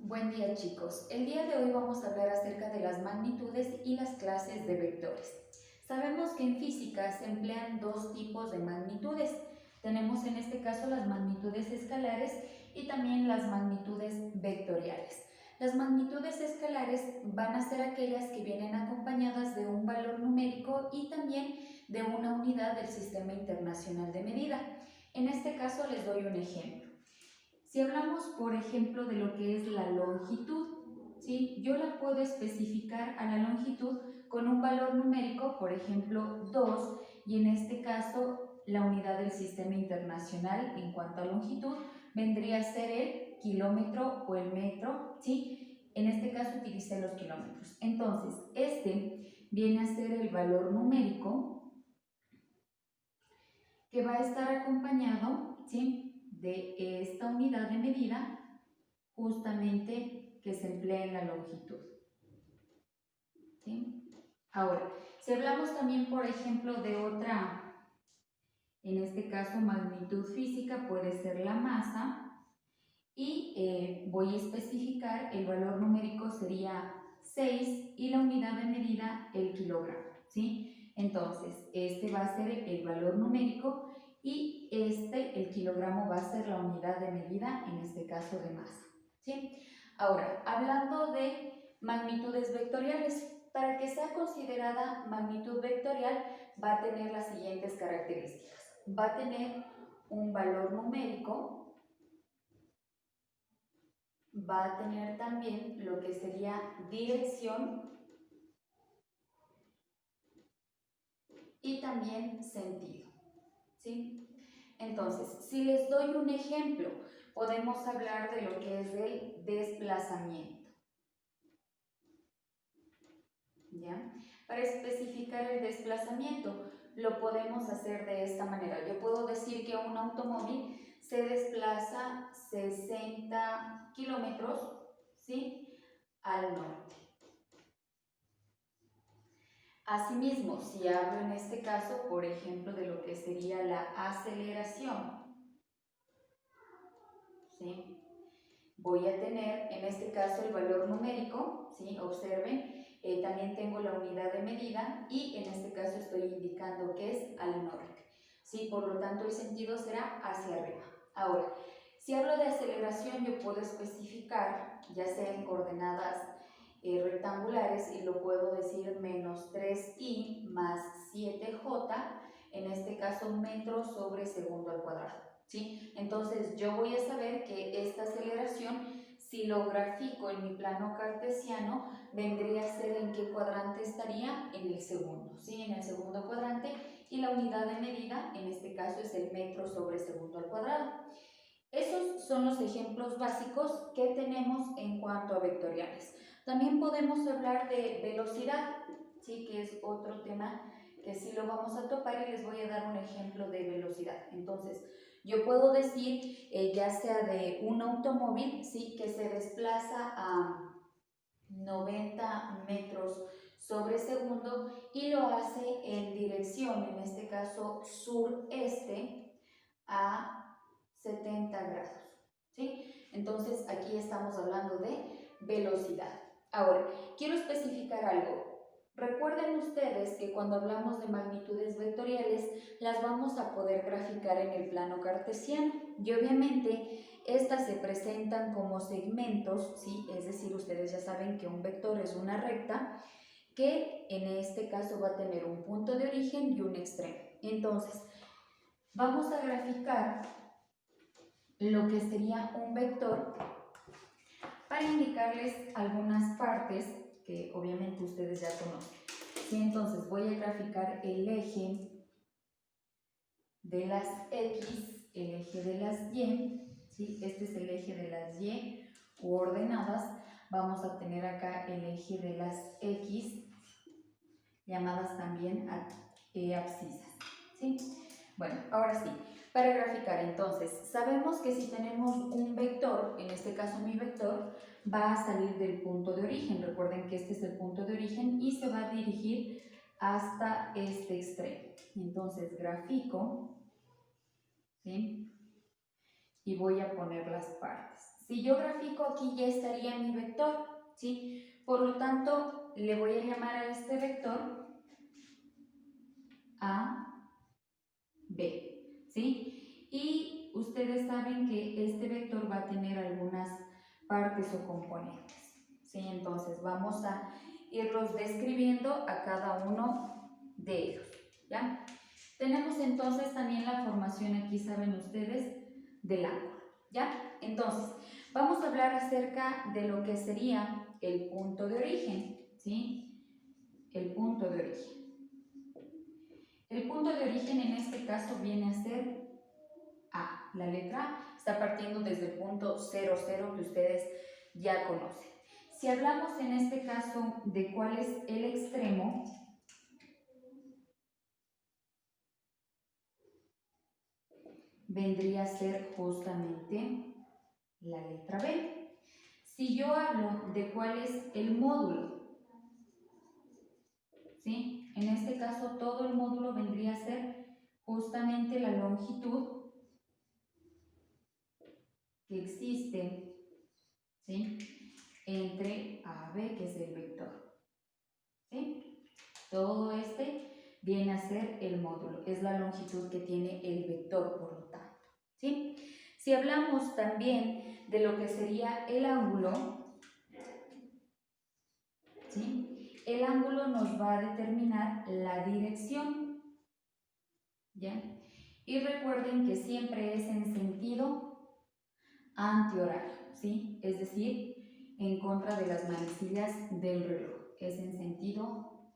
Buen día chicos, el día de hoy vamos a hablar acerca de las magnitudes y las clases de vectores. Sabemos que en física se emplean dos tipos de magnitudes. Tenemos en este caso las magnitudes escalares y también las magnitudes vectoriales. Las magnitudes escalares van a ser aquellas que vienen acompañadas de un valor numérico y también de una unidad del Sistema Internacional de Medida. En este caso les doy un ejemplo. Si hablamos, por ejemplo, de lo que es la longitud, ¿sí? Yo la puedo especificar a la longitud con un valor numérico, por ejemplo, 2, y en este caso la unidad del Sistema Internacional en cuanto a longitud vendría a ser el kilómetro o el metro, ¿sí? En este caso utilicé los kilómetros. Entonces, este viene a ser el valor numérico que va a estar acompañado, ¿sí?, de esta unidad de medida justamente que se emplea en la longitud. ¿Sí? Ahora, si hablamos también, por ejemplo, de otra, en este caso magnitud física, puede ser la masa, y voy a especificar, el valor numérico sería 6 y la unidad de medida el kilogramo, ¿sí? Entonces, este va a ser el valor numérico y el kilogramo va a ser la unidad de medida, en este caso de masa, ¿sí? Ahora, hablando de magnitudes vectoriales, para que sea considerada magnitud vectorial va a tener las siguientes características. Va a tener un valor numérico, va a tener también lo que sería dirección y también sentido, ¿sí? Entonces, si les doy un ejemplo, podemos hablar de lo que es el desplazamiento, ¿ya? Para especificar el desplazamiento, lo podemos hacer de esta manera. Yo puedo decir que un automóvil se desplaza 60 kilómetros, ¿sí?, al norte. Asimismo, si hablo en este caso, por ejemplo, de lo que sería la aceleración, ¿sí?, voy a tener en este caso el valor numérico, ¿sí?, observen, también tengo la unidad de medida y en este caso estoy indicando que es al norte, ¿sí?, por lo tanto el sentido será hacia arriba. Ahora, si hablo de aceleración, yo puedo especificar, ya sea en coordenadas rectangulares, y lo puedo decir menos 3i más 7j, en este caso metros sobre segundo al cuadrado, ¿sí? Entonces yo voy a saber que esta aceleración, si lo grafico en mi plano cartesiano, vendría a ser en qué cuadrante estaría, en el segundo, ¿sí?, en el segundo cuadrante, y la unidad de medida en este caso es el metro sobre segundo al cuadrado. Esos son los ejemplos básicos que tenemos en cuanto a vectoriales. También podemos hablar de velocidad, ¿sí?, que es otro tema que sí lo vamos a topar, y les voy a dar un ejemplo de velocidad. Entonces, yo puedo decir, ya sea de un automóvil, ¿sí?, que se desplaza a 90 metros sobre segundo y lo hace en dirección, en este caso sureste, a 70 grados, ¿sí? Entonces aquí estamos hablando de velocidad. Ahora, quiero especificar algo. Recuerden ustedes que cuando hablamos de magnitudes vectoriales las vamos a poder graficar en el plano cartesiano, y obviamente estas se presentan como segmentos, ¿sí? Es decir, ustedes ya saben que un vector es una recta que en este caso va a tener un punto de origen y un extremo. Entonces, vamos a graficar lo que sería un vector para indicarles algunas partes que obviamente ustedes ya conocen. ¿Sí? Entonces voy a graficar el eje de las X, el eje de las Y, ¿sí? Este es el eje de las Y u ordenadas. Vamos a tener acá el eje de las X, llamadas también abscisas, ¿sí? Bueno, ahora sí, para graficar, entonces, sabemos que si tenemos un vector, en este caso mi vector, va a salir del punto de origen. Recuerden que este es el punto de origen y se va a dirigir hasta este extremo. Entonces, grafico, ¿sí?, y voy a poner las partes. Si yo grafico aquí ya estaría mi vector, ¿sí? Por lo tanto, le voy a llamar a este vector A, B, ¿sí? Y ustedes saben que este vector va a tener algunas partes o componentes, ¿sí? Entonces vamos a irlos describiendo a cada uno de ellos, ¿ya? Tenemos entonces también la formación aquí, saben ustedes, del ángulo, ¿ya? Entonces, vamos a hablar acerca de lo que sería el punto de origen, ¿sí? El punto de origen. El punto de origen en este caso viene a ser A. La letra A está partiendo desde el punto 0, 0 que ustedes ya conocen. Si hablamos en este caso de cuál es el extremo, vendría a ser justamente la letra B. Si yo hablo de cuál es el módulo, ¿sí? En este caso todo el módulo vendría a ser justamente la longitud que existe, ¿sí? Entre AB, que es el vector, ¿sí? Todo este viene a ser el módulo, es la longitud que tiene el vector, por lo tanto, ¿sí? Si hablamos también de lo que sería el ángulo, ¿sí? El ángulo nos va a determinar la dirección, ¿ya? Y recuerden que siempre es en sentido antihorario, ¿sí? Es decir, en contra de las manecillas del reloj, es en sentido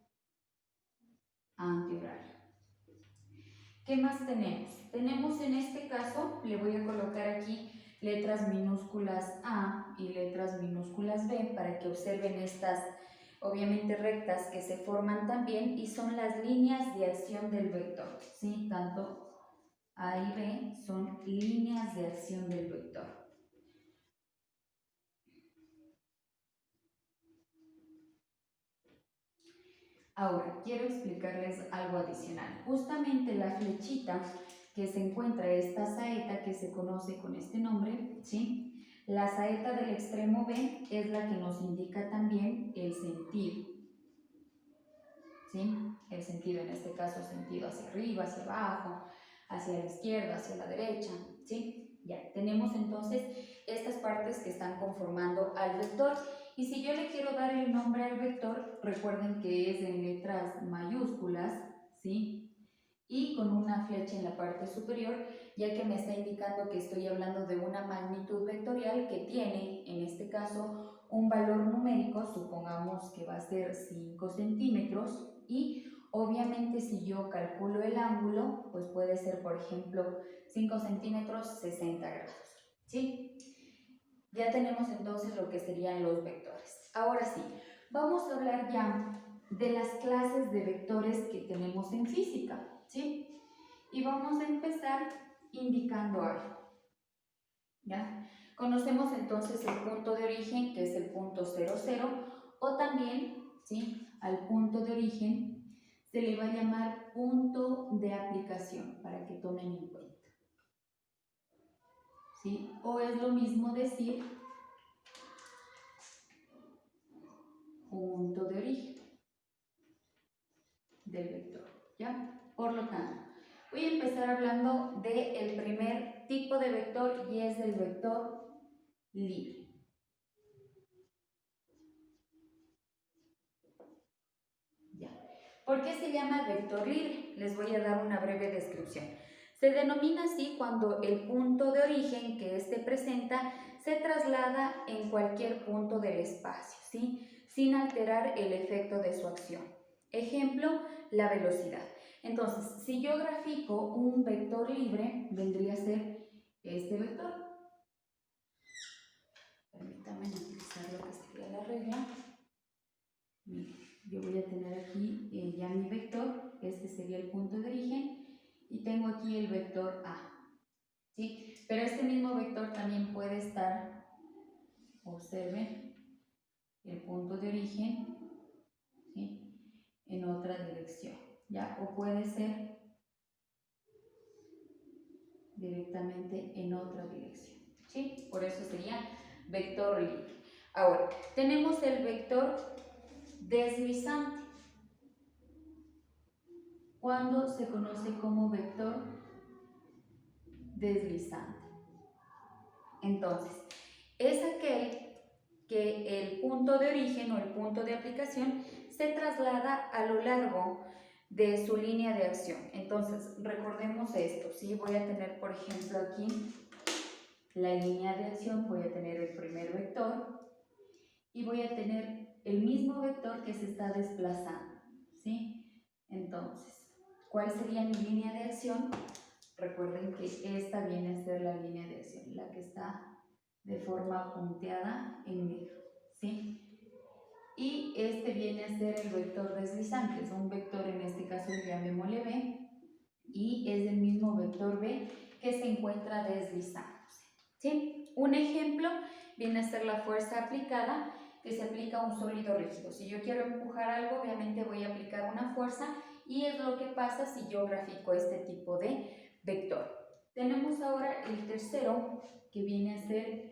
antihorario. ¿Qué más tenemos? Tenemos en este caso, le voy a colocar aquí letras minúsculas A y letras minúsculas B para que observen estas, obviamente rectas que se forman también y son las líneas de acción del vector, ¿sí? Tanto A y B son líneas de acción del vector. Ahora, quiero explicarles algo adicional. Justamente la flechita que se encuentra, esta saeta que se conoce con este nombre, ¿sí? La saeta del extremo B es la que nos indica también el sentido, ¿sí? El sentido, en este caso, sentido hacia arriba, hacia abajo, hacia la izquierda, hacia la derecha, ¿sí? Ya, tenemos entonces estas partes que están conformando al vector. Y si yo le quiero dar el nombre al vector, recuerden que es en letras mayúsculas, ¿sí? Y con una flecha en la parte superior, ya que me está indicando que estoy hablando de una magnitud vectorial que tiene, en este caso, un valor numérico, supongamos que va a ser 5 centímetros, y obviamente si yo calculo el ángulo, pues puede ser, por ejemplo, 5 centímetros, 60 grados, ¿sí? Ya tenemos entonces lo que serían los vectores. Ahora sí, vamos a hablar ya de las clases de vectores que tenemos en física, ¿sí? Y vamos a empezar indicando algo, ¿ya? Conocemos entonces el punto de origen, que es el punto 0, 0, o también, ¿sí? Al punto de origen se le va a llamar punto de aplicación, para que tomen en cuenta, ¿sí? O es lo mismo decir punto de origen del vector, ¿ya? Por lo tanto, voy a empezar hablando del primer tipo de vector y es el vector libre. ¿Ya? ¿Por qué se llama vector libre? Les voy a dar una breve descripción. Se denomina así cuando el punto de origen que éste presenta se traslada en cualquier punto del espacio, ¿sí? Sin alterar el efecto de su acción. Ejemplo, la velocidad. Entonces, si yo grafico un vector libre, vendría a ser este vector. Permítanme utilizar lo que sería la regla. Miren, yo voy a tener aquí ya mi vector, este sería el punto de origen, y tengo aquí el vector A, ¿sí? Pero este mismo vector también puede estar, observen, el punto de origen, ¿sí? En otra dirección, ¿ya? O puede ser directamente en otra dirección, ¿sí? Por eso sería vector libre. Ahora, tenemos el vector deslizante. ¿Cuándo se conoce como vector deslizante? Entonces, es aquel que el punto de origen o el punto de aplicación se traslada a lo largo de su línea de acción. Entonces, recordemos esto, ¿sí? Voy a tener, por ejemplo, aquí la línea de acción, voy a tener el primer vector y voy a tener el mismo vector que se está desplazando, ¿sí? Entonces, ¿cuál sería mi línea de acción? Recuerden que esta viene a ser la línea de acción, la que está de forma punteada en medio, ¿sí? Y este viene a ser el vector deslizante, es un vector, en este caso llamémosle B, y es el mismo vector B que se encuentra deslizándose, ¿sí? Un ejemplo viene a ser la fuerza aplicada, que se aplica a un sólido rígido. Si yo quiero empujar algo, obviamente voy a aplicar una fuerza, y es lo que pasa si yo grafico este tipo de vector. Tenemos ahora el tercero, que viene a ser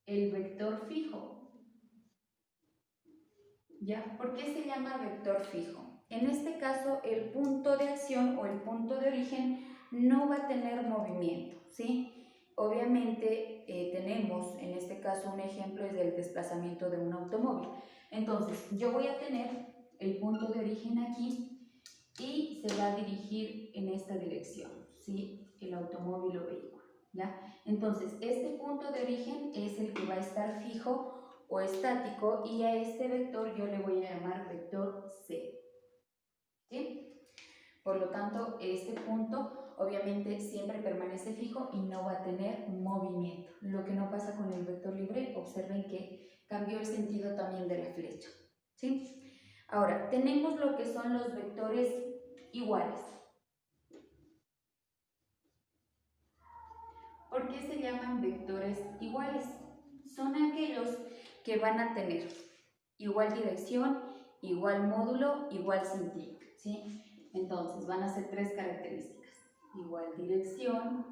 el vector fijo. ¿Ya? ¿Por qué se llama vector fijo? En este caso, el punto de acción o el punto de origen no va a tener movimiento, ¿sí? Obviamente tenemos, en este caso, un ejemplo es del desplazamiento de un automóvil. Entonces, yo voy a tener el punto de origen aquí y se va a dirigir en esta dirección, ¿sí? El automóvil o vehículo, ¿ya? Entonces, este punto de origen es el que va a estar fijo o estático, y a este vector yo le voy a llamar vector C, ¿sí? Por lo tanto, este punto obviamente siempre permanece fijo y no va a tener movimiento. Lo que no pasa con el vector libre, observen que cambió el sentido también de la flecha, ¿sí? Ahora, tenemos lo que son los vectores iguales. ¿Por qué se llaman vectores iguales? Son aquellos que van a tener igual dirección, igual módulo, igual sentido, ¿sí? Entonces van a ser tres características: igual dirección,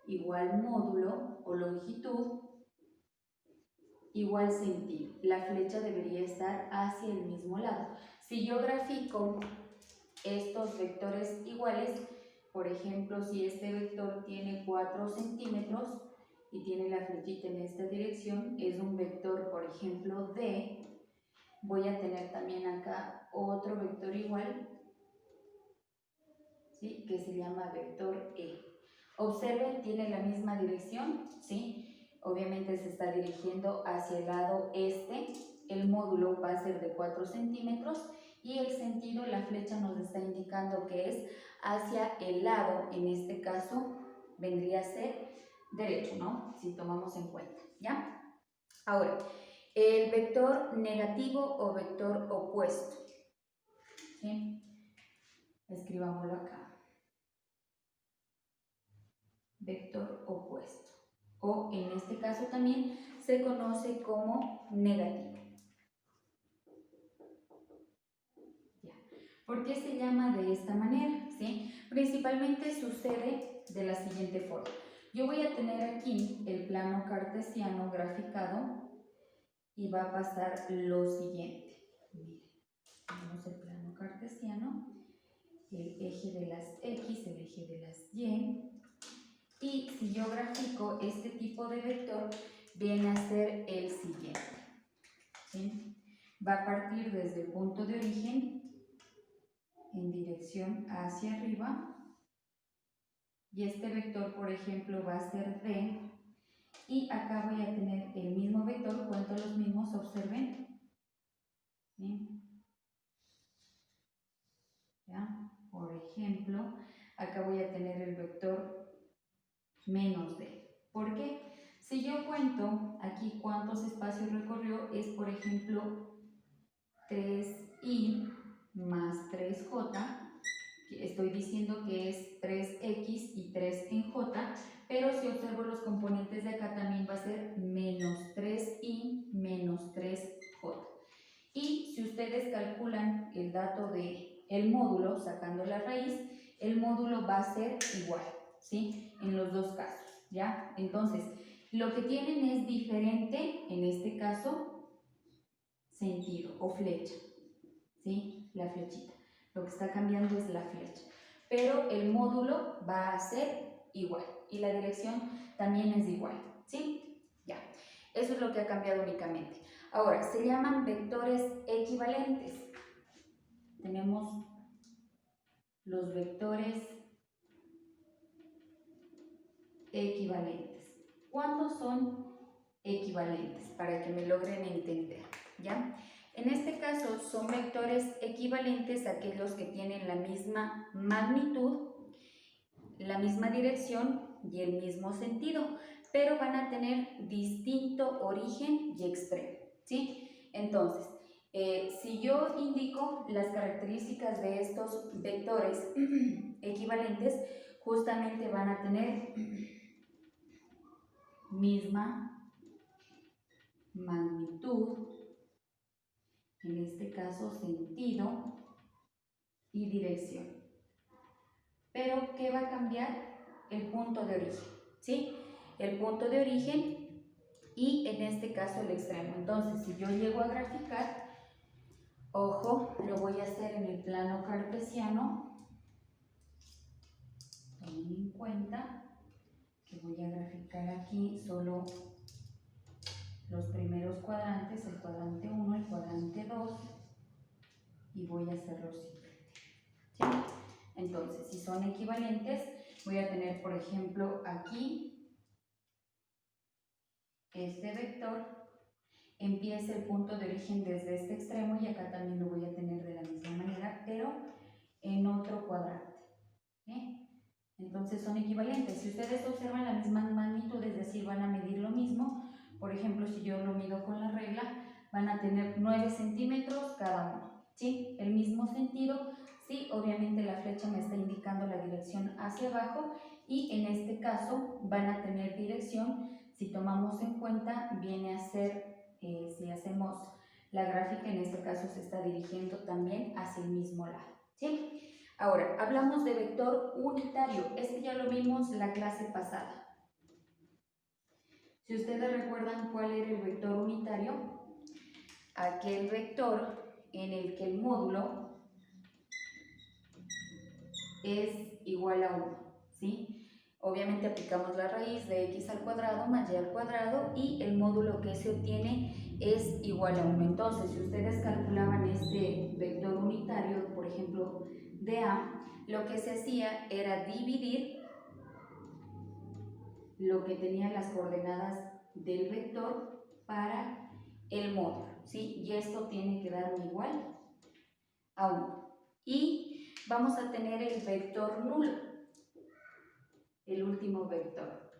igual módulo o longitud, igual sentido. La flecha debería estar hacia el mismo lado. Si yo grafico estos vectores iguales, por ejemplo, si este vector tiene 4 centímetros y tiene la flechita en esta dirección, es un vector, por ejemplo, D. Voy a tener también acá otro vector igual, ¿sí? Que se llama vector E. Observen, tiene la misma dirección, ¿sí? Obviamente se está dirigiendo hacia el lado este. El módulo va a ser de 4 centímetros y el sentido, la flecha nos está indicando que es hacia el lado, en este caso vendría a ser derecho, ¿no? Si tomamos en cuenta, ¿ya? Ahora, el vector negativo o vector opuesto, ¿sí? Escribámoslo acá. Vector opuesto. O en este caso también se conoce como negativo. Ya. ¿Por qué se llama de esta manera? ¿Sí? Principalmente sucede de la siguiente forma. Yo voy a tener aquí el plano cartesiano graficado y va a pasar lo siguiente. Miren, tenemos el plano cartesiano, el eje de las X, el eje de las Y. Y si yo grafico este tipo de vector, viene a ser el siguiente, ¿sí? Va a partir desde el punto de origen en dirección hacia arriba, y este vector, por ejemplo, va a ser D, y acá voy a tener el mismo vector. Cuento los mismos, observen, ¿sí? ¿Ya? Por ejemplo, acá voy a tener el vector menos D. ¿Por qué? Si yo cuento aquí cuántos espacios recorrió, es, por ejemplo, 3i más 3j. Estoy diciendo que es 3x y 3 en j, pero si observo los componentes de acá también va a ser menos 3i menos 3j. Y si ustedes calculan el dato del módulo, sacando la raíz, el módulo va a ser igual, ¿sí? En los dos casos. ¿ya? Entonces, lo que tienen es diferente, en este caso, sentido o flecha, ¿sí? La flechita. Lo que está cambiando es la flecha. Pero el módulo va a ser igual y la dirección también es igual, ¿sí? Ya. Eso es lo que ha cambiado únicamente. Ahora, se llaman vectores equivalentes. Tenemos los vectores equivalentes. ¿Cuándo son equivalentes? Para que me logren entender, ¿ya? En este caso son vectores equivalentes a aquellos que tienen la misma magnitud, la misma dirección y el mismo sentido, pero van a tener distinto origen y extremo, ¿sí? Entonces, si yo indico las características de estos vectores equivalentes, justamente van a tener misma magnitud, en este caso sentido y dirección. Pero ¿qué va a cambiar? El punto de origen, ¿sí? El punto de origen y en este caso el extremo. Entonces, si yo llego a graficar, ojo, lo voy a hacer en el plano cartesiano. Tomen en cuenta que voy a graficar aquí solo los primeros cuadrantes, el cuadrante 1, el cuadrante 2, y voy a hacer lo siguiente, ¿sí? Entonces, si son equivalentes, voy a tener, por ejemplo, aquí este vector, empieza el punto de origen desde este extremo y acá también lo voy a tener de la misma manera, pero en otro cuadrante, ¿sí? Entonces son equivalentes. Si ustedes observan la misma magnitud, es decir, van a medir lo mismo, por ejemplo, si yo lo mido con la regla, van a tener 9 centímetros cada uno, ¿sí? El mismo sentido, sí, obviamente la flecha me está indicando la dirección hacia abajo y en este caso van a tener dirección, si tomamos en cuenta, viene a ser, si hacemos la gráfica, en este caso se está dirigiendo también hacia el mismo lado, ¿sí? Ahora, hablamos de vector unitario. Este ya lo vimos la clase pasada. Si ustedes recuerdan cuál era el vector unitario, aquel vector en el que el módulo es igual a 1, ¿sí? Obviamente aplicamos la raíz de x al cuadrado más y al cuadrado y el módulo que se obtiene es igual a 1. Entonces, si ustedes calculaban este vector unitario, por ejemplo, de A, lo que se hacía era dividir lo que tenía las coordenadas del vector para el módulo, ¿sí? Y esto tiene que darme igual a 1. Y vamos a tener el vector nulo, el último vector.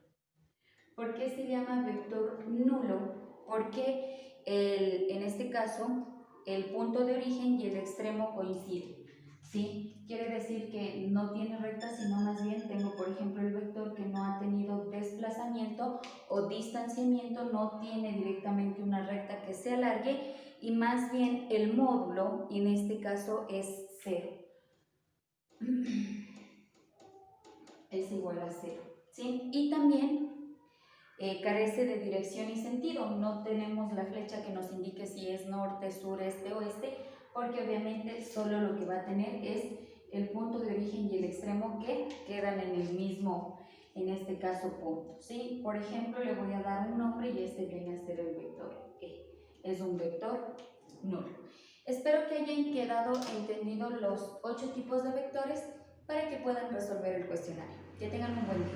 ¿Por qué se llama vector nulo? Porque en este caso el punto de origen y el extremo coinciden, ¿sí? Quiere decir que no tiene recta, sino más bien tengo, por ejemplo, el vector que no ha tenido desplazamiento o distanciamiento, no tiene directamente una recta que se alargue y más bien el módulo, en este caso, es 0. Es igual a 0, ¿sí? Y también carece de dirección y sentido. No tenemos la flecha que nos indique si es norte, sur, este, oeste, porque obviamente solo lo que va a tener es el punto de origen y el extremo que quedan en el mismo, en este caso, punto, ¿sí? Por ejemplo, le voy a dar un nombre y este viene a ser el vector E. Es un vector nulo. Espero que hayan quedado entendidos los 8 tipos de vectores para que puedan resolver el cuestionario. Que tengan un buen día.